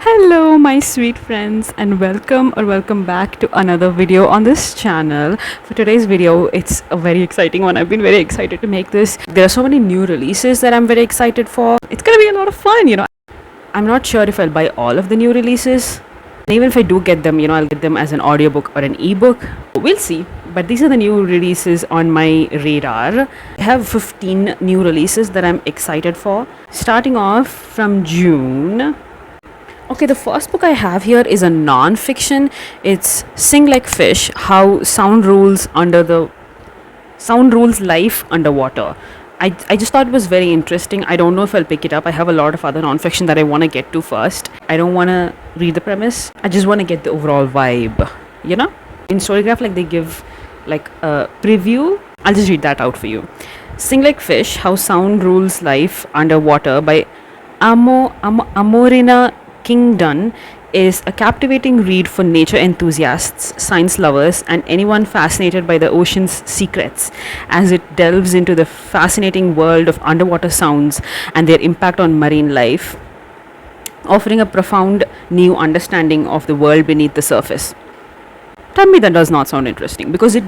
Hello, my sweet friends, and welcome back to another video on this channel. For today's video, it's a very exciting one. I've been very excited to make this. There are so many new releases that I'm very excited for. It's gonna be a lot of fun. I'm not sure if I'll buy all of the new releases. And even if I do get them, I'll get them as an audiobook or an ebook. We'll see. But these are the new releases on my radar. I have 15 new releases that I'm excited for. Starting off from June. Okay, the first book I have here is a non-fiction. It's Sing Like Fish: How Sound Rules Life Underwater. I just thought it was very interesting. I don't know if I'll pick it up. I have a lot of other non-fiction that I want to get to first. I don't want to read the premise. I just want to get the overall vibe, In Storygraph, they give a preview. I'll just read that out for you. Sing Like Fish: How Sound Rules Life Underwater by Amorina Kingdon is a captivating read for nature enthusiasts, science lovers, and anyone fascinated by the ocean's secrets, as it delves into the fascinating world of underwater sounds and their impact on marine life, offering a profound new understanding of the world beneath the surface. Tell me that does not sound interesting, because it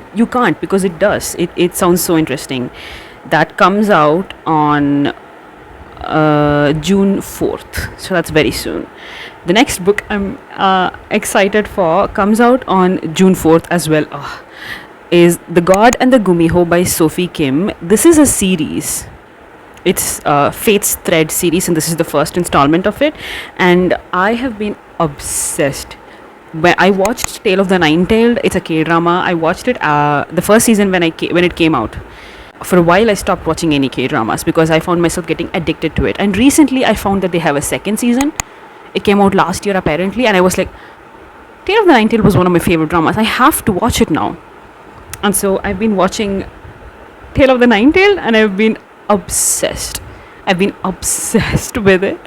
does. It sounds so interesting. That comes out on June 4th, so that's very soon. The next book I'm excited for comes out on June 4th as well, is The God and the Gumiho by Sophie Kim. This is a series. It's Fate's Thread series, and this is the first installment of it, and I have been obsessed. When I watched Tale of the Nine-Tailed, it's a K-drama. I watched it the first season when it came out. For a while I stopped watching any K-dramas because I found myself getting addicted to it, and recently I found that they have a second season. It came out last year apparently, and I was like, Tale of the Nine-Tailed was one of my favorite dramas. I have to watch it now. And so I've been watching Tale of the Nine-Tailed, and I've been obsessed with it.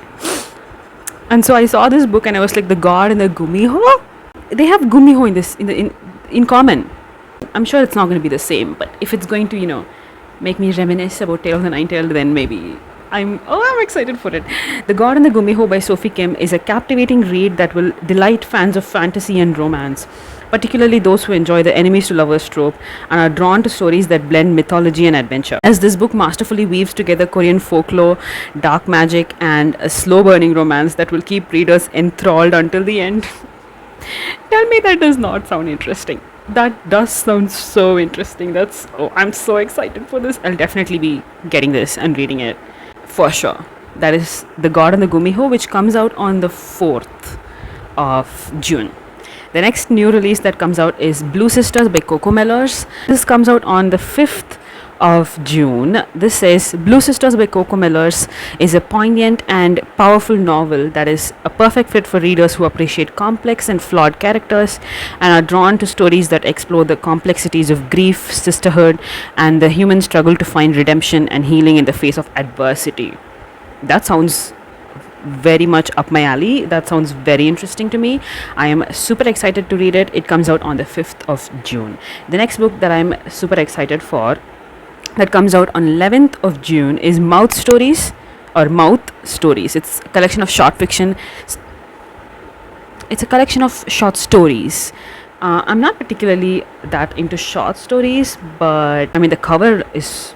And so I saw this book and I was like, The God and the Gumiho? They have Gumiho in common. I'm sure it's not going to be the same, but if it's going to, make me reminisce about Tale of the Nine-Tailed, then maybe I'm excited for it. The God and the Gumiho by Sophie Kim is a captivating read that will delight fans of fantasy and romance, particularly those who enjoy the enemies to lovers trope and are drawn to stories that blend mythology and adventure. As this book masterfully weaves together Korean folklore, dark magic, and a slow-burning romance that will keep readers enthralled until the end. Tell me that does not sound interesting. That does sound so interesting. I'm so excited for this. I'll definitely be getting this and reading it for sure. That is The God and the Gumiho, which comes out on the 4th of June. The next new release that comes out is Blue Sisters by Coco Mellors. This comes out on the 5th of June. This is Blue Sisters by Coco Mellors is a poignant and powerful novel that is a perfect fit for readers who appreciate complex and flawed characters and are drawn to stories that explore the complexities of grief, sisterhood, and the human struggle to find redemption and healing in the face of adversity. That sounds very much up my alley. That sounds very interesting to me. I am super excited to read it. It comes out on the 5th of June. The next book that I'm super excited for that comes out on 11th of June is Mouth Stories. It's a collection of short fiction. It's a collection of short stories. I'm not particularly that into short stories, but the cover is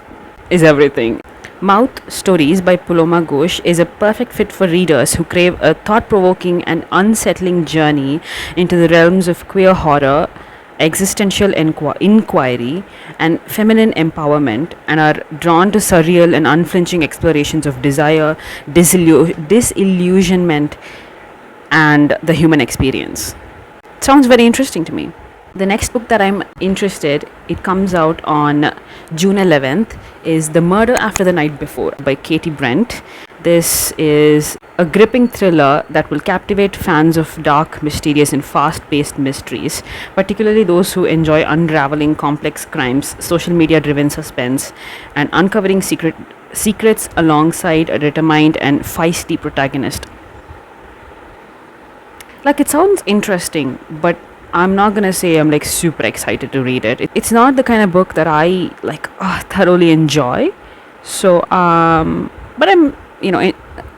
everything. Mouth Stories by Paloma Ghosh is a perfect fit for readers who crave a thought-provoking and unsettling journey into the realms of queer horror, existential inquiry, and feminine empowerment, and are drawn to surreal and unflinching explorations of desire, disillusionment, and the human experience. Sounds very interesting to me. The next book that I'm interested, it comes out on June 11th, is The Murder After the Night Before by Katie Brent. This is a gripping thriller that will captivate fans of dark, mysterious, and fast-paced mysteries, particularly those who enjoy unraveling complex crimes, social media-driven suspense, and uncovering secrets alongside a determined and feisty protagonist. It sounds interesting, but I'm not gonna say I'm super excited to read it. It's not the kind of book that I thoroughly enjoy. So but I'm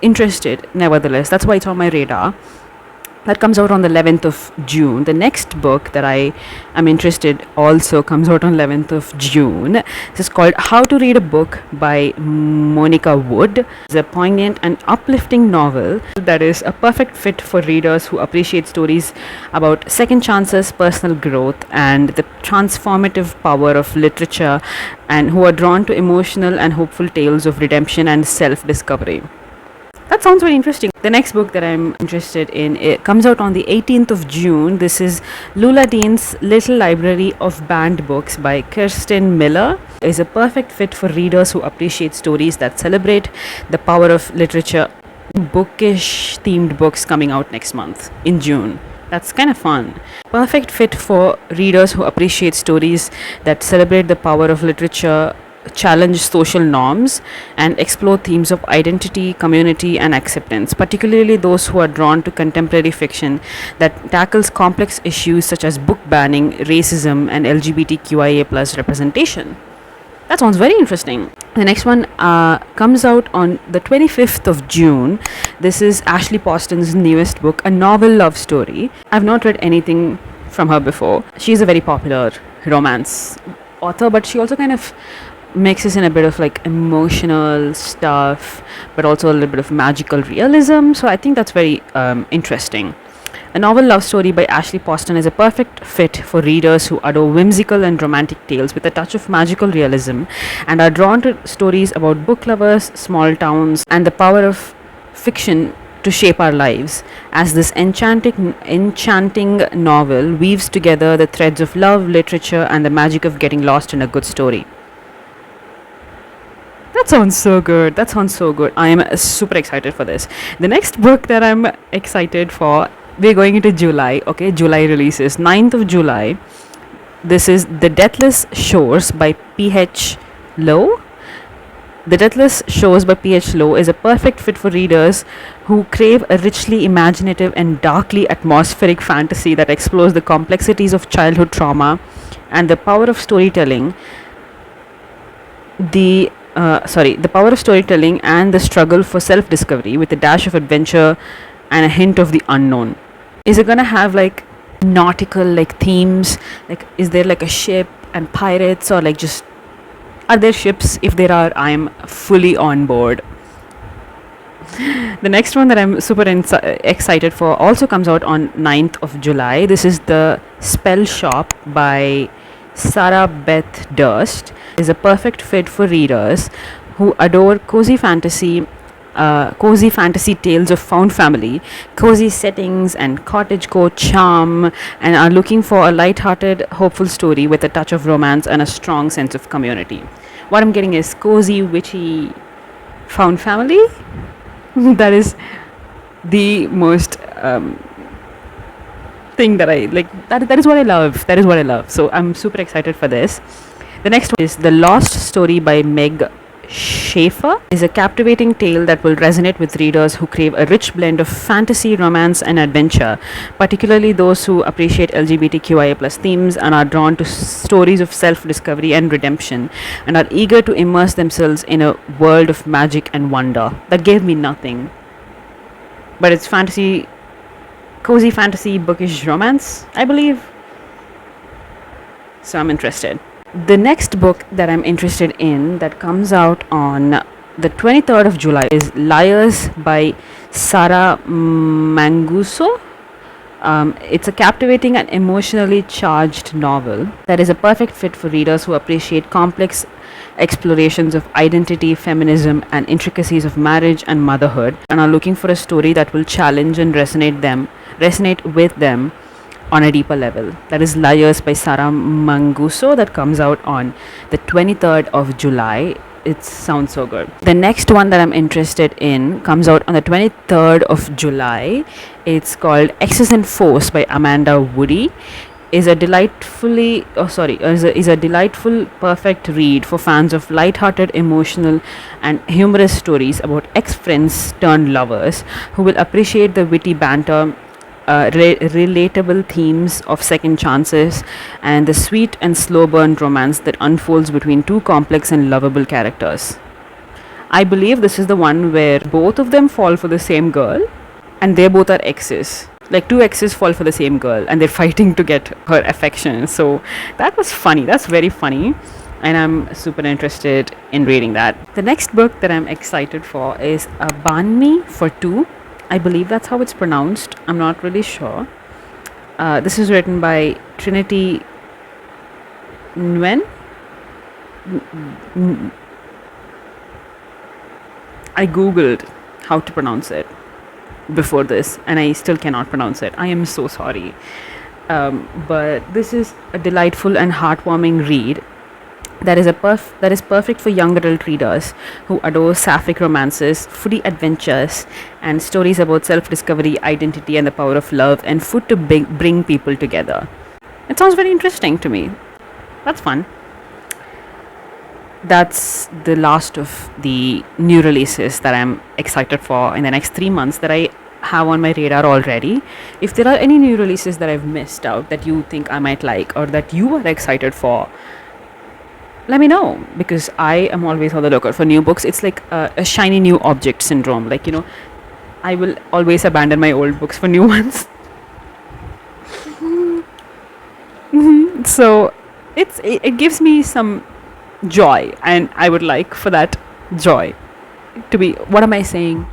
interested nevertheless. That's why it's on my radar. That comes out on the 11th of June. The next book that I am interested also comes out on 11th of June. This is called How to Read a Book by Monica Wood. It's a poignant and uplifting novel that is a perfect fit for readers who appreciate stories about second chances, personal growth, and the transformative power of literature, and who are drawn to emotional and hopeful tales of redemption and self-discovery. That sounds very interesting. The next book that I'm interested in, it comes out on the 18th of June. This is Lula Dean's Little Library of Banned Books by Kirsten Miller. It is a perfect fit for readers who appreciate stories that celebrate the power of literature. Bookish themed books coming out next month in June. That's kind of fun. Perfect fit for readers who appreciate stories that celebrate the power of literature, challenge social norms, and explore themes of identity, community, and acceptance, particularly those who are drawn to contemporary fiction that tackles complex issues such as book banning, racism, and LGBTQIA+ representation. That sounds very interesting. The next one comes out on the 25th of June. This is Ashley Poston's newest book, a novel love story. I've not read anything from her before. She's a very popular romance author, but she also kind of mixes in a bit of like emotional stuff, but also a little bit of magical realism. So I think that's very interesting. A novel love story by Ashley Poston is a perfect fit for readers who adore whimsical and romantic tales with a touch of magical realism and are drawn to stories about book lovers, small towns, and the power of fiction to shape our lives, as this enchanting novel weaves together the threads of love, literature, and the magic of getting lost in a good story. That sounds so good. I am super excited for this. The next book that I'm excited for, we're going into July. Okay, July releases. 9th of July. This is The Deathless Shores by P.H. Lowe. The Deathless Shores by P.H. Lowe is a perfect fit for readers who crave a richly imaginative and darkly atmospheric fantasy that explores the complexities of childhood trauma and the power of storytelling. The power of storytelling and the struggle for self-discovery with a dash of adventure and a hint of the unknown. Is it gonna have like nautical like themes? Like, is there like a ship and pirates, or like just are there ships? If there are, I am fully on board. The next one that I'm super excited for also comes out on 9th of July. This is The Spell Shop by Sarah Beth Durst. Is a perfect fit for readers who adore cozy fantasy tales of found family, cozy settings, and cottagecore charm, and are looking for a light-hearted, hopeful story with a touch of romance and a strong sense of community. What I'm getting is cozy, witchy, found family. That is the most thing that I like. That is what I love. So I'm super excited for this. The next one is The Lost Story by Meg Schaefer. Is a captivating tale that will resonate with readers who crave a rich blend of fantasy, romance, and adventure, particularly those who appreciate LGBTQIA+ themes and are drawn to stories of self-discovery and redemption, and are eager to immerse themselves in a world of magic and wonder. That gave me nothing, but it's fantasy, cozy fantasy, bookish romance, I believe. So I'm interested. The next book that I'm interested in that comes out on the 23rd of July is Liars by Sarah Manguso. It's a captivating and emotionally charged novel that is a perfect fit for readers who appreciate complex explorations of identity, feminism, and intricacies of marriage and motherhood, and are looking for a story that will challenge and resonate with them on a deeper level. That is Liars by Sarah Manguso, that comes out on the 23rd of July. It sounds so good. The next one that I'm interested in comes out on the 23rd of July. It's called Excess and Force by Amanda Woody. Is a delightful, perfect read for fans of light-hearted, emotional, and humorous stories about ex-friends turned lovers who will appreciate the witty banter, relatable themes of second chances, and the sweet and slow burn romance that unfolds between two complex and lovable characters. I believe this is the one where both of them fall for the same girl and they both are exes. like two exes fall for the same girl and they're fighting to get her affection. So that was funny. That's very funny. And I'm super interested in reading that. The next book that I'm excited for is Banmi for Two. I believe that's how it's pronounced. I'm not really sure. This is written by Trinity Nguyen. I googled how to pronounce it before this and I still cannot pronounce it. I am so sorry. But this is a delightful and heartwarming read that is perfect for young adult readers who adore sapphic romances, foodie adventures, and stories about self-discovery, identity, and the power of love and food to bring people together. It sounds very interesting to me. That's fun. That's the last of the new releases that I'm excited for in the next 3 months that I have on my radar already. If there are any new releases that I've missed out that you think I might like or that you are excited for, let me know, because I am always on the lookout for new books. It's like a shiny new object syndrome. Like, I will always abandon my old books for new ones. So it gives me some joy, and I would like for that joy to be, what am I saying?